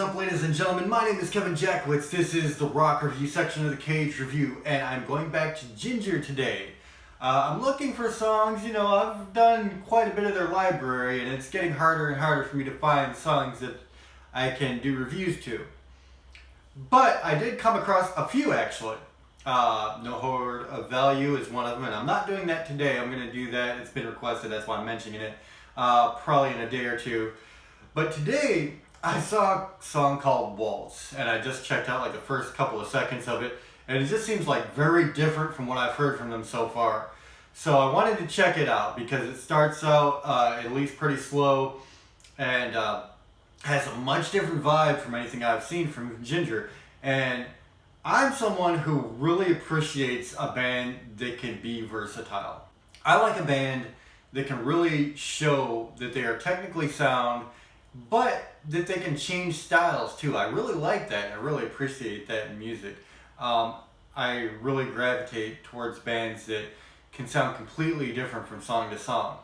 up, ladies and gentlemen? My name is Kevin Jackwitz. This is the rock review section of the Kaged review, and I'm going back to Jinjer today. I'm looking for songs. You know, I've done quite a bit of their library, and it's getting harder and harder for me to find songs that I can do reviews to. But I did come across a few, actually. No Hoard of Value is one of them, and I'm not doing that today. I'm going to do that. It's been requested, that's why I'm mentioning it. Probably in a day or two. But today, I saw a song called Waltz, and I just checked out like the first couple of seconds of it, and it just seems like very different from what I've heard from them so far. So I wanted to check it out because it starts out at least pretty slow and has a much different vibe from anything I've seen from Jinjer. And I'm someone who really appreciates a band that can be versatile. I like a band that can really show that they are technically sound, but that they can change styles too. I really like that. I really appreciate that in music. I really gravitate towards bands that can sound completely different from song to song.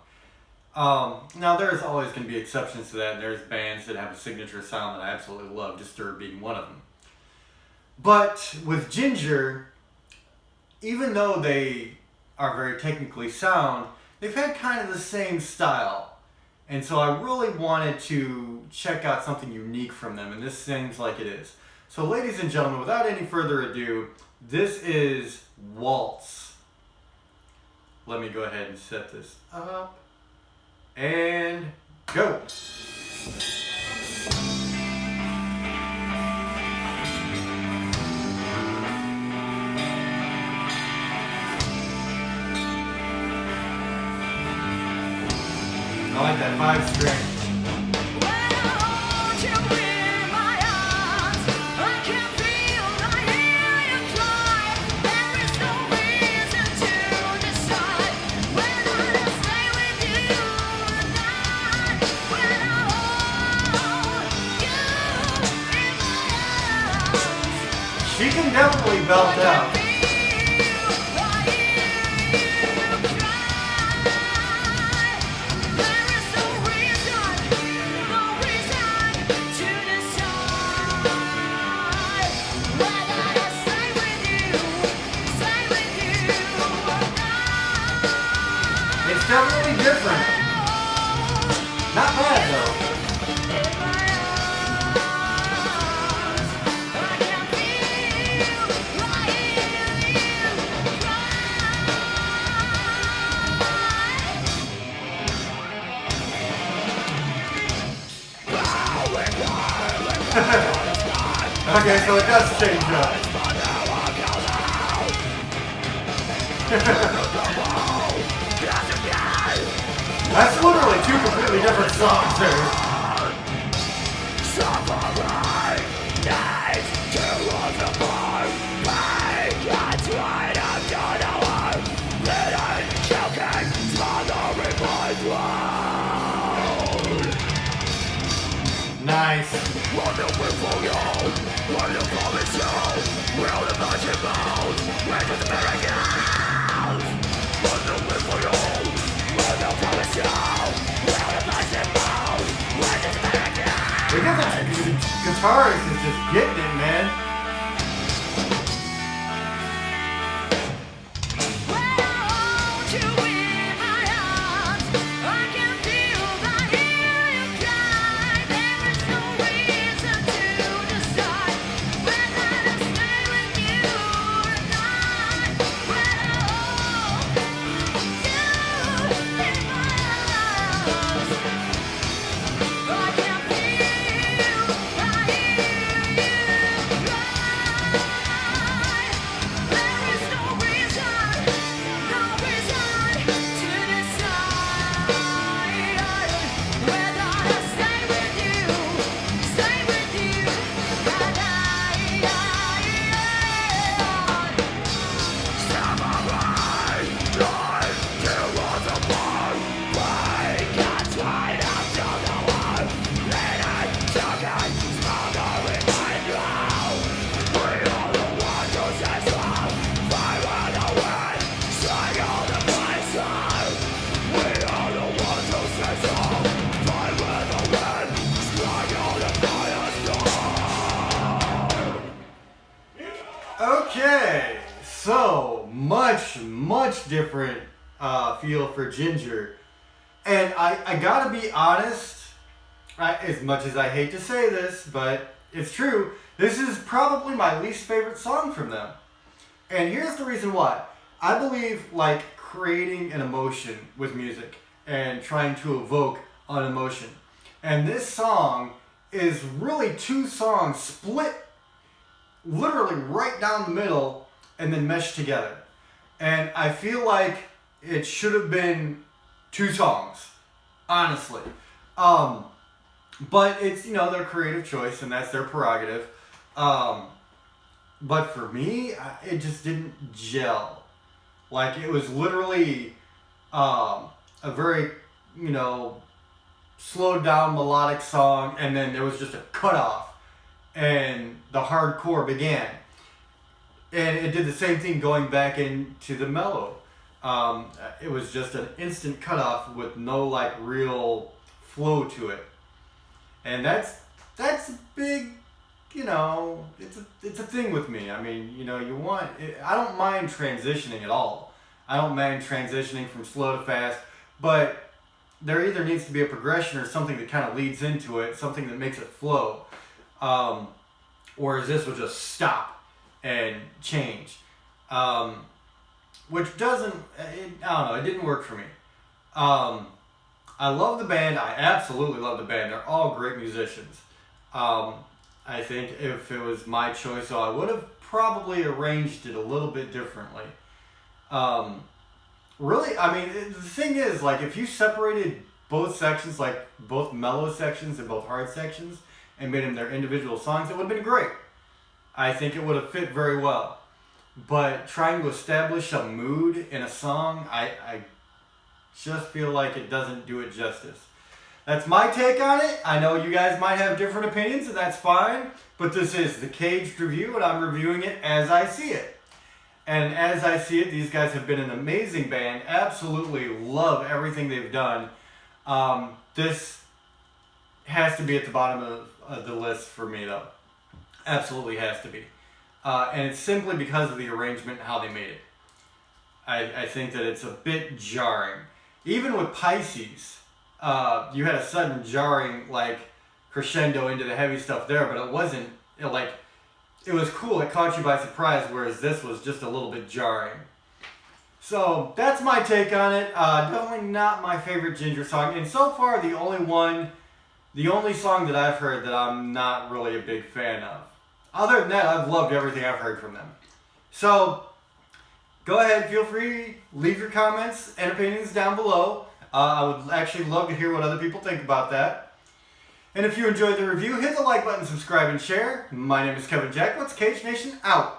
Now there's always going to be exceptions to that, and there's bands that have a signature sound that I absolutely love, Disturbed being one of them. But with Jinjer, even though they are very technically sound, they've had kind of the same style. And so I really wanted to check out something unique from them, and this seems like it is. So ladies and gentlemen, without any further ado, this is Waltz. Let me go ahead and set this up. And go! I like that 5-string. She can definitely belt out. It's definitely different. Not bad though. Okay, so it does change up. That's literally two completely different songs there. Nice. We got the guitarist is just getting it, man. Okay, so much different feel for Jinjer. And I gotta be honest, as much as I hate to say this, but it's true, this is probably my least favorite song from them. And here's the reason why. I believe like creating an emotion with music and trying to evoke an emotion. And this song is really two songs split literally right down the middle and then meshed together. And I feel like it should have been two songs, honestly. But it's, their creative choice and that's their prerogative. But for me, it just didn't gel. Like it was literally a very, slowed down melodic song, and then there was just a cutoff and the hardcore began. And it did the same thing going back into the mellow. It was just an instant cutoff with no like real flow to it. And that's a big, it's a thing with me. I mean, I don't mind transitioning at all. I don't mind transitioning from slow to fast, but there either needs to be a progression or something that kind of leads into it, something that makes it flow. Or this will just stop and change. Which doesn't, I don't know, it didn't work for me. I love the band. I absolutely love the band. They're all great musicians. I think if it was my choice, I would have probably arranged it a little bit differently. Really, I mean, the thing is, like, if you separated both sections, like both mellow sections and both hard sections, and made them their individual songs, it would have been great. I think it would have fit very well. But trying to establish a mood in a song, I just feel like it doesn't do it justice. That's my take on it. I know you guys might have different opinions, and that's fine. But this is the Kaged review, and I'm reviewing it as I see it. And as I see it, these guys have been an amazing band. Absolutely love everything they've done. This has to be at the bottom of the list for me, though. Absolutely has to be. And it's simply because of the arrangement and how they made it. I think that it's a bit jarring. Even with Pisces, you had a sudden jarring, like, crescendo into the heavy stuff there, but it wasn't, it was cool, it caught you by surprise, whereas this was just a little bit jarring. So, that's my take on it. Definitely not my favorite Jinjer song, and so far the only song that I've heard that I'm not really a big fan of. Other than that, I've loved everything I've heard from them. So, go ahead, feel free, leave your comments and opinions down below. I would actually love to hear what other people think about that. And if you enjoyed the review, hit the like button, subscribe, and share. My name is Kevin Jack. Let's Kaged Nation out.